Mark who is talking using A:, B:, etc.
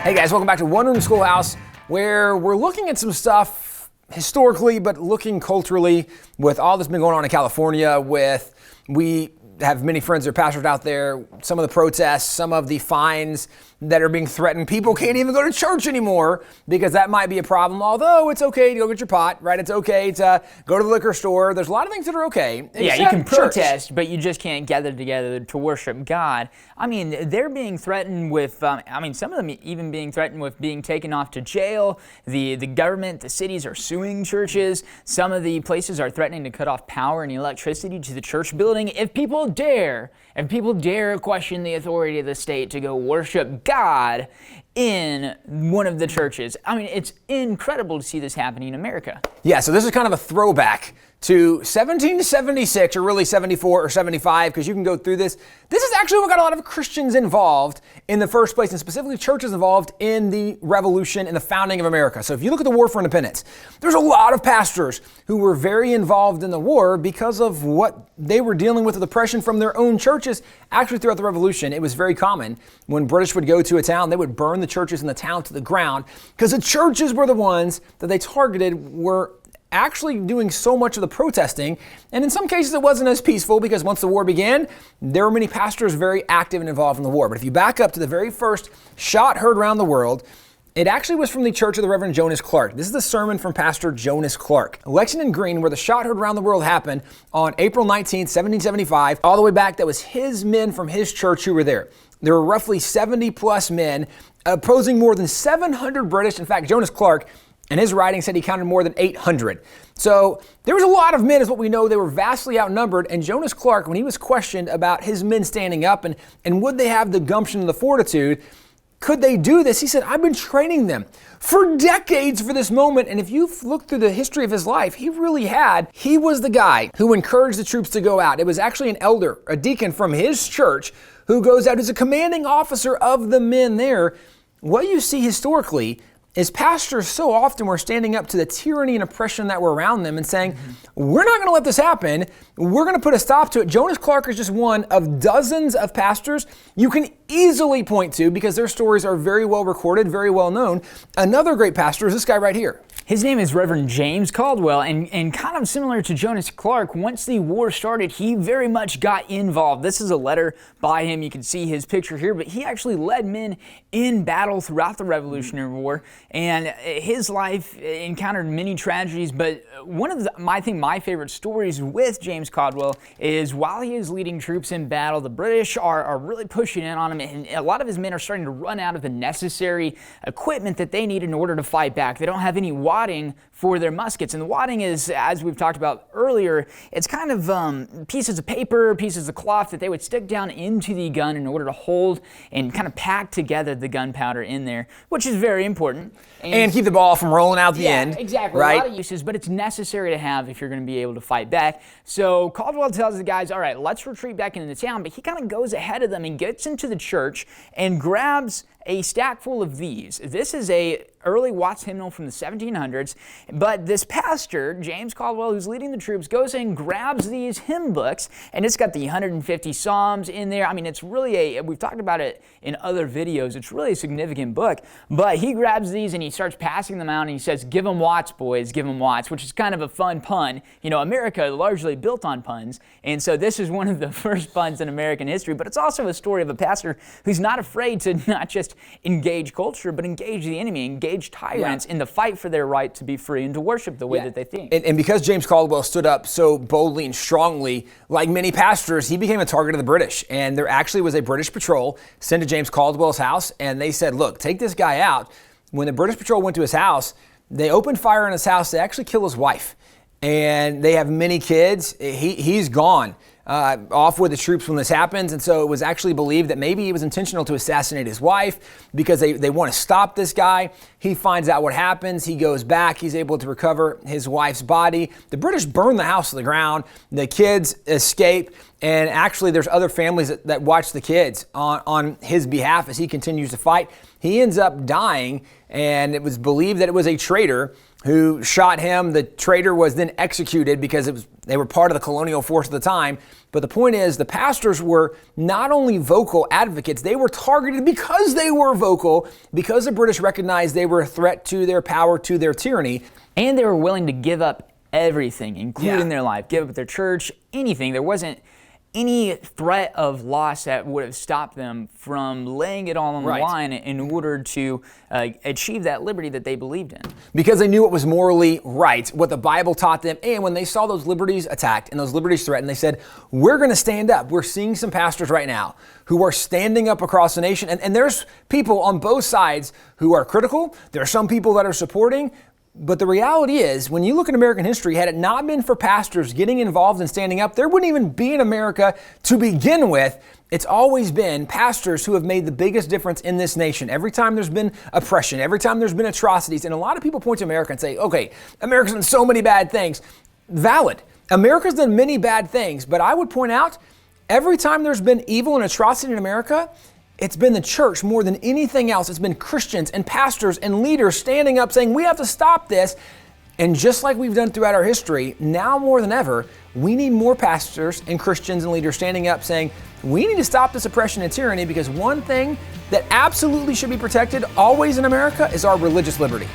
A: Hey guys, welcome back to Room Schoolhouse, where we're looking at some stuff historically, but looking culturally with all that's been going on in California. We have many friends that are pastors out there, some of the protests, some of the fines that are being threatened. People can't even go to church anymore because that might be a problem, although it's okay to go get your pot, right? It's okay to go to the liquor store. There's a lot of things that are okay.
B: Yeah, you can protest, but you just can't gather together to worship God. I mean, they're being threatened with, some of them even being threatened with being taken off to jail. The government, the cities are suing churches. Some of the places are threatening to cut off power and electricity to the church building if people dare question the authority of the state to go worship God in one of the churches. I mean, it's incredible to see this happening in America.
A: Yeah, so this is kind of a throwback to 1776, or really 74 or 75, because you can go through this. This is actually what got a lot of Christians involved in the first place, and specifically churches involved in the revolution and the founding of America. So if you look at the War for Independence, there's a lot of pastors who were very involved in the war because of what they were dealing with oppression from their own churches. Actually, throughout the revolution, it was very common when British would go to a town, they would burn the churches in the town to the ground, because the churches were the ones that they targeted were actually doing so much of the protesting. And in some cases, it wasn't as peaceful because once the war began, there were many pastors very active and involved in the war. But if you back up to the very first shot heard around the world, it actually was from the church of the Reverend Jonas Clark. This is the sermon from Pastor Jonas Clark. Lexington Green, where the shot heard around the world happened on April 19th, 1775, all the way back, that was his men from his church who were there. There were roughly 70 plus men opposing more than 700 British. In fact, Jonas Clark, and his writing said he counted more than 800. So there was a lot of men, is what we know. They were vastly outnumbered. And Jonas Clark, when he was questioned about his men standing up and would they have the gumption and the fortitude, could they do this? He said, I've been training them for decades for this moment. And if you've looked through the history of his life, he really had. He was the guy who encouraged the troops to go out. It was actually an elder, a deacon from his church, who goes out as a commanding officer of the men there. What you see historically is pastors so often were standing up to the tyranny and oppression that were around them and saying, we're not going to let this happen. We're going to put a stop to it. Jonas Clark is just one of dozens of pastors you can easily point to because their stories are very well recorded, very well known. Another great pastor is this guy right here.
B: His name is Reverend James Caldwell, and kind of similar to Jonas Clark, once the war started, he very much got involved. This is a letter by him. You can see his picture here, but he actually led men in battle throughout the Revolutionary War, and his life encountered many tragedies, but one of my favorite stories with James Caldwell is while he is leading troops in battle, the British are really pushing in on him, and a lot of his men are starting to run out of the necessary equipment that they need in order to fight back. They don't have any wadding for their muskets. And the wadding is, as we've talked about earlier, it's kind of pieces of paper, pieces of cloth that they would stick down into the gun in order to hold and kind of pack together the gunpowder in there, which is very important.
A: And keep the ball from rolling out the end.
B: Exactly. Right? A lot of uses, but it's necessary to have if you're going to be able to fight back. So Caldwell tells the guys, all right, let's retreat back into the town, but he kind of goes ahead of them and gets into the church and grabs a stack full of these. This is a early Watts hymnal from the 1700s, but this pastor, James Caldwell, who's leading the troops, goes and grabs these hymn books, and it's got the 150 Psalms in there. I mean, it's really we've talked about it in other videos, it's really a significant book, but he grabs these and he starts passing them out, and he says, give them Watts, boys, give them Watts, which is kind of a fun pun. You know, America largely built on puns, and so this is one of the first puns in American history, but it's also a story of a pastor who's not afraid to not just engage culture, but engage the enemy, engage tyrants in the fight for their right to be free and to worship the way that they think.
A: And because James Caldwell stood up so boldly and strongly, like many pastors, he became a target of the British. And there actually was a British patrol sent to James Caldwell's house, and they said, look, take this guy out. When the British patrol went to his house, they opened fire in his house. They actually killed his wife. And they have many kids. He's gone. Off with the troops when this happens. And so it was actually believed that maybe he was intentional to assassinate his wife because they want to stop this guy. He finds out what happens. He goes back. He's able to recover his wife's body. The British burn the house to the ground. The kids escape. And actually there's other families that watch the kids on his behalf as he continues to fight. He ends up dying, and it was believed that it was a traitor who shot him. The traitor was then executed because they were part of the colonial force at the time. But the point is, the pastors were not only vocal advocates, they were targeted because they were vocal, because the British recognized they were a threat to their power, to their tyranny.
B: And they were willing to give up everything, including their life, give up their church, anything. There wasn't any threat of loss that would have stopped them from laying it all on the line in order to achieve that liberty that they believed in.
A: Because they knew what was morally right, what the Bible taught them, and when they saw those liberties attacked and those liberties threatened, they said, we're going to stand up. We're seeing some pastors right now who are standing up across the nation, and there's people on both sides who are critical. There are some people that are supporting. But the reality is, when you look at American history, had it not been for pastors getting involved and standing up, there wouldn't even be an America to begin with. It's always been pastors who have made the biggest difference in this nation. Every time there's been oppression, every time there's been atrocities, and a lot of people point to America and say, okay, America's done so many bad things. Valid. America's done many bad things, but I would point out, every time there's been evil and atrocity in America, it's been the church more than anything else. It's been Christians and pastors and leaders standing up saying, we have to stop this. And just like we've done throughout our history, now more than ever, we need more pastors and Christians and leaders standing up saying, we need to stop this oppression and tyranny, because one thing that absolutely should be protected always in America is our religious liberty.